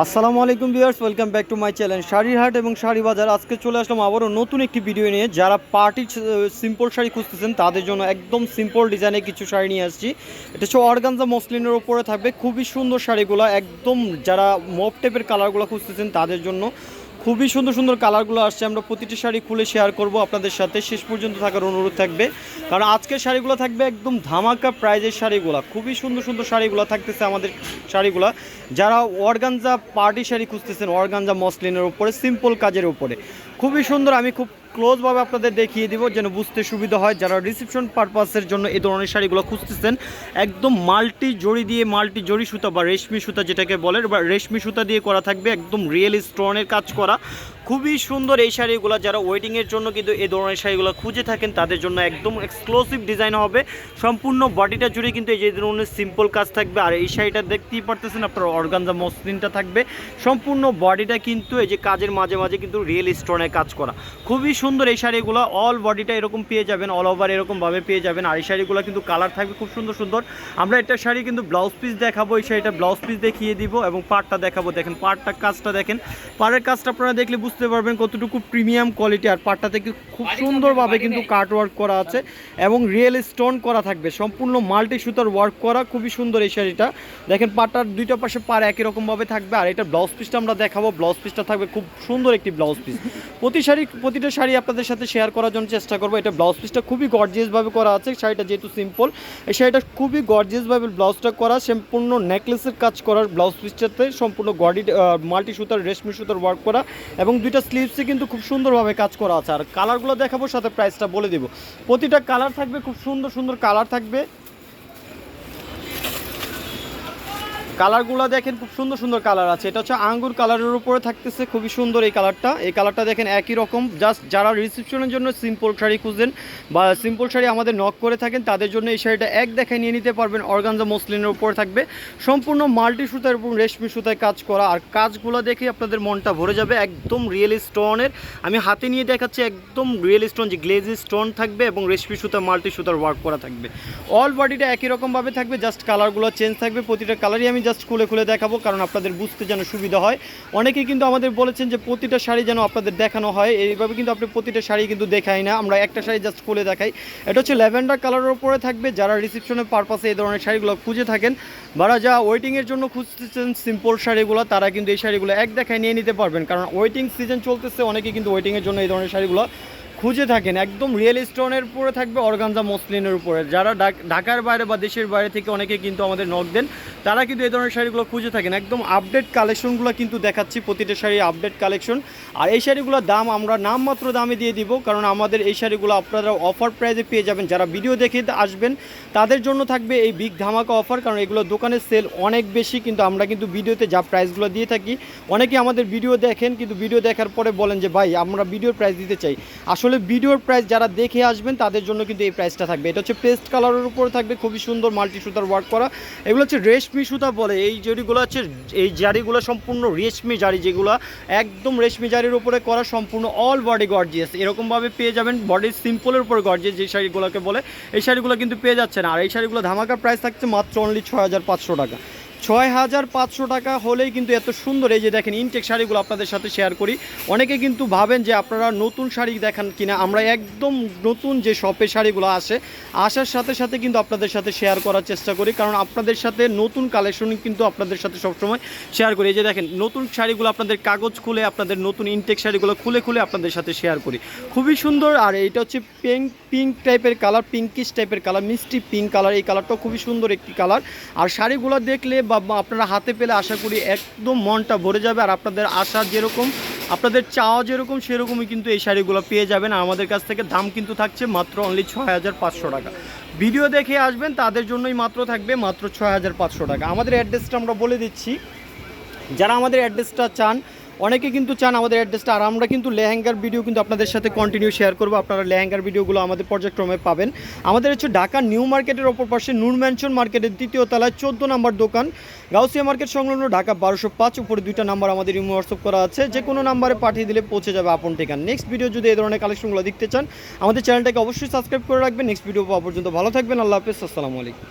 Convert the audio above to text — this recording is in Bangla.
আসসালামু আলাইকুম viewers, welcome back to my channel শাড়ির হাট এবং শাড়ি বাজার। আজকে চলে আসলাম আবারও নতুন একটি ভিডিও নিয়ে। যারা পার্টি সিম্পল শাড়ি খুঁজতেছেন তাদের জন্য একদম সিম্পল ডিজাইনের কিছু শাড়ি নিয়ে আসছি। এটা হচ্ছে অর্গানজা মসলিনের উপরে থাকবে, খুবই সুন্দর শাড়িগুলো। একদম যারা মপ টাইপের কালারগুলো খুঁজতেছেন তাদের জন্য খুবই সুন্দর সুন্দর কালারগুলো আসছে। আমরা প্রতিটি শাড়ি খুলে শেয়ার করব আপনাদের সাথে, শেষ পর্যন্ত থাকার অনুরোধ থাকবে, কারণ আজকের শাড়িগুলো থাকবে একদম ধামাকা প্রাইজের শাড়িগুলো। খুবই সুন্দর সুন্দর শাড়িগুলো থাকতেছে আমাদের শাড়িগুলো। যারা অর্গানজা পার্টি শাড়ি খুঁজতেছেন অর্গানজা মসলিনের উপরে সিম্পল কাজের উপরে, খুবই সুন্দর। আমি খুব ক্লোজভাবে আপনাদের দেখিয়ে দিব যেন বুঝতে সুবিধা হয়। যারা রিসেপশন পারপাসের জন্য এই ধরনের শাড়িগুলো খুঁজতেছেন, একদম মাল্টি জড়ি দিয়ে, মাল্টি জড়ি সুতা বা রেশমি সুতা যেটাকে বলে, বা রেশমি সুতা দিয়ে করা থাকবে, একদম রিয়েল স্টোনের কাজ করা, খুবই সুন্দর এই শাড়িগুলো। যারা ওয়েডিংয়ের জন্য কিন্তু এই ধরনের শাড়িগুলো খুঁজে থাকেন তাদের জন্য একদম এক্সক্লুসিভ ডিজাইন হবে। সম্পূর্ণ বডিটা জুড়ে কিন্তু এই যে ধরনের সিম্পল কাজ থাকবে। আর এই শাড়িটা দেখতেই পারতেছেন আপনার অর্গানজা মসলিনটা থাকবে, সম্পূর্ণ বডিটা কিন্তু এই যে কাজের মাঝে মাঝে কিন্তু রিয়েল স্টোনের কাজ করা, খুবই সুন্দর এই শাড়িগুলো। অল বডিটা এরকম পেয়ে যাবেন, অল ওভার এরকমভাবে পেয়ে যাবেন। আর এই শাড়িগুলো কিন্তু কালার থাকবে খুব সুন্দর সুন্দর। আমরা একটা শাড়ি কিন্তু ব্লাউজ পিস দেখাবো, এই শাড়িটা ব্লাউজ পিস দেখিয়ে দিব এবং পাড়টা দেখাবো। দেখেন পাড়টা কাজটা দেখেন, পাড়ের কাজটা আপনারা দেখলে বুঝতে পারবেন কতটুকু প্রিমিয়াম কোয়ালিটি। আর পাড়টা থেকে খুব সুন্দরভাবে কিন্তু কাট ওয়ার্ক করা আছে এবং রিয়েল স্টোন করা থাকবে, সম্পূর্ণ মাল্টি সুতার ওয়ার্ক করা, খুবই সুন্দর এই শাড়িটা। দেখেন পাড়টার দুইটা পাশে পাড় একই রকমভাবে থাকবে। আর এটা ব্লাউজ পিসটা আমরা দেখাবো, ব্লাউজ পিসটা থাকবে খুব সুন্দর একটি ব্লাউজ পিস। প্রতিটা শাড়ি আপনাদের সাথে শেয়ার করার জন্য চেষ্টা করবো। এটা ব্লাউজ পিসটা খুবই গর্জিয়াসভাবে করা আছে। শাড়িটা যেহেতু সিম্পল, এই শাড়িটা খুবই গর্জিয়াসভাবে ব্লাউজটা করা, সম্পূর্ণ নেকলেসের কাজ করার ব্লাউজ পিসটাতে সম্পূর্ণ গডি মাল্টি সুতার রেশমি সুতার ওয়ার্ক করা এবং দুইটা স্লিভসে কিন্তু খুব সুন্দরভাবে কাজ করা আছে। আর কালারগুলো দেখাবো, সাথে প্রাইসটা বলে দিব। প্রতিটা কালার থাকবে খুব সুন্দর সুন্দর কালার থাকবে। কালারগুলো দেখেন খুব সুন্দর সুন্দর কালার আছে। এটা হচ্ছে আঙ্গুর কালারের উপরে থাকতেছে, খুবই সুন্দর এই কালারটা। এই কালারটা দেখেন একই রকম। জাস্ট যারা রিসেপশনের জন্য সিম্পল শাড়ি খুঁজছেন বা সিম্পল শাড়ি আমাদের নক করে থাকেন তাদের জন্য এই শাড়িটা এক দেখায় নিয়ে নিতে পারবেন। অর্গানজা মসলিনের উপরে থাকবে, সম্পূর্ণ মাল্টি সুতার এবং রেশমি সুতায় কাজ করা। আর কাজগুলো দেখে আপনাদের মনটা ভরে যাবে, একদম রিয়েল স্টোনের। আমি হাতে নিয়ে দেখাচ্ছি, একদম রিয়েল স্টোন, যে গ্লেজি স্টোন থাকবে এবং রেশমি সুতা মাল্টি সুতার ওয়ার্ক করা থাকবে। অল বডিটা একই রকমভাবে থাকবে, জাস্ট কালারগুলো চেঞ্জ থাকবে। প্রতিটা কালারই আমি জাস্ট খুলে খুলে দেখাবো কারণ আপনাদের বুঝতে যেন সুবিধা হয়। অনেকেই কিন্তু আমাদের বলেছেন যে প্রতিটা শাড়ি যেন আপনাদের দেখানো হয়, এইভাবে কিন্তু আপনি প্রতিটা শাড়ি কিন্তু দেখাই না, আমরা একটা শাড়ি জাস্ট খুলে দেখাই। এটা হচ্ছে ল্যাভেন্ডার কালারের উপরে থাকবে। যারা রিসেপশনের পারপাসে এই ধরনের শাড়িগুলো খুঁজে থাকেন বা যা ওয়েটিংয়ের জন্য খুঁজতেছেন সিম্পল শাড়িগুলো, তারা কিন্তু এই শাড়িগুলো এক দেখায় নিয়ে নিতে পারবেন, কারণ ওয়েটিং সিজন চলতেছে। অনেকেই কিন্তু ওয়েটিংয়ের জন্য এই ধরনের শাড়িগুলো খুঁজে থাকেন। একদম রিয়েল স্টোনের উপরে থাকবে, অর্গানজা মসলিনের উপরে। যারা ঢাকার বাইরে বা দেশের বাইরে থেকে অনেকে কিন্তু আমাদের নক দেন, তারা কিন্তু এই ধরনের শাড়িগুলো খুঁজে থাকেন। একদম আপডেট কালেকশনগুলো কিন্তু দেখাচ্ছি, প্রতিটা শাড়ি আপডেট কালেকশন। আর এই শাড়িগুলোর দাম আমরা নামমাত্র দামে দিয়ে দিব, কারণ আমাদের এই শাড়িগুলো আপনারা অফার প্রাইসে পেয়ে যাবেন। যারা ভিডিও দেখে আসবেন তাদের জন্য থাকবে এই বিগ ধামাকা অফার, কারণ এগুলো দোকানের সেল অনেক বেশি, কিন্তু আমরা কিন্তু ভিডিওতে যা প্রাইসগুলো দিয়ে থাকি, অনেকে আমাদের ভিডিও দেখেন কিন্তু ভিডিও দেখার পরে বলেন যে ভাই আমরা ভিডিওর প্রাইস দিতে চাই। আসলে ভিডিওর প্রাইস যারা দেখে আসবেন তাদের জন্য কিন্তু এই প্রাইসটা থাকবে। এটা হচ্ছে পেস্ট কালারের উপরে থাকবে, খুবই সুন্দর মাল্টি সুতার ওয়ার্ক করা। এগুলো হচ্ছে রেশমি সুতা বলে। এই জড়িগুলো হচ্ছে, এই জারিগুলো সম্পূর্ণ রেশমি জারি, যেগুলো একদম রেশমি জারির উপরে করা, সম্পূর্ণ অল বডি গর্জিয়াস এরকমভাবে পেয়ে যাবেন। বডি সিম্পলের উপর গর্জিয়াস যে শাড়িগুলোকে বলে, এই শাড়িগুলো কিন্তু পেয়ে যাচ্ছেন। আর এই শাড়িগুলো ধামাকা প্রাইস থাকছে মাত্র অনলি 6500 টাকা। 6500 টাকা হলেই কিন্তু এত সুন্দর এই যে দেখেন ইনটেক শাড়িগুলো আপনাদের সাথে শেয়ার করি। অনেকে কিন্তু ভাবেন যে আপনারা নতুন শাড়ি দেখান কিনা, আমরা একদম নতুন যে শপে শাড়িগুলো আসার সাথে সাথে কিন্তু আপনাদের সাথে শেয়ার করার চেষ্টা করি, কারণ আপনাদের সাথে নতুন কালেকশন কিন্তু আপনাদের সাথে সবসময় শেয়ার করি। এই যে দেখেন নতুন শাড়িগুলো আপনাদের কাগজ খুলে, আপনাদের নতুন ইনটেক শাড়িগুলো খুলে খুলে আপনাদের সাথে শেয়ার করি, খুবই সুন্দর। আর এইটা হচ্ছে পিঙ্ক টাইপের কালার, পিঙ্কিশ টাইপের কালার, মিষ্টি পিঙ্ক কালার। এই কালারটাও খুবই সুন্দর একটি কালার। আর শাড়িগুলো দেখলে বা আপনারা হাতে পেলে আশা করি একদম মনটা ভরে যাবে। আর আপনাদের আশা যেরকম, আপনাদের চাওয়া যেরকম, সেরকমই কিন্তু এই শাড়িগুলো পেয়ে যাবেন। আমাদের কাছ থেকে দাম কিন্তু থাকছে মাত্র অনলি 6500 টাকা। ভিডিও দেখে আসবেন তাদের জন্যই মাত্র থাকবে মাত্র 6500 টাকা। আমাদের অ্যাড্রেসটা আমরা বলে দিচ্ছি, যারা আমাদের অ্যাড্রেসটা চান, অনেকে কিন্তু চান আমাদের অ্যাড্রেসটা। আর আমরা কিন্তু লেহেঙ্গার ভিডিও কিন্তু আপনাদের সাথে কন্টিনিউ শেয়ার করবো, আপনারা লেহেঙ্গার ভিডিওগুলো আমাদের পর্যায়ক্রমে পাবেন। আমাদের হচ্ছে ঢাকা নিউ মার্কেটের অপর পাশে নূর ম্যানশন মার্কেটের 3য় তলায় 14 নম্বর দোকান, গাউসিয়া মার্কেট সংলগ্ন, ঢাকা 1205। উপরে 2টা নাম্বার আমাদের ইমো হোয়াটসঅ্যাপ করা আছে, যে কোনো নাম্বারে পাঠিয়ে দিলে পৌঁছে যাবে আপন ঠিকানা। নেক্সট ভিডিও যদি এই ধরনের কালেকশনগুলো দেখতে চান আমাদের চ্যানেলটাকে অবশ্যই সাবস্ক্রাইব করে রাখবেন। নেক্সট ভিডিও পাওয়া পর্যন্ত ভালো থাকবেন, আল্লাহ হাফেজ, আসসালামু আলাইকুম।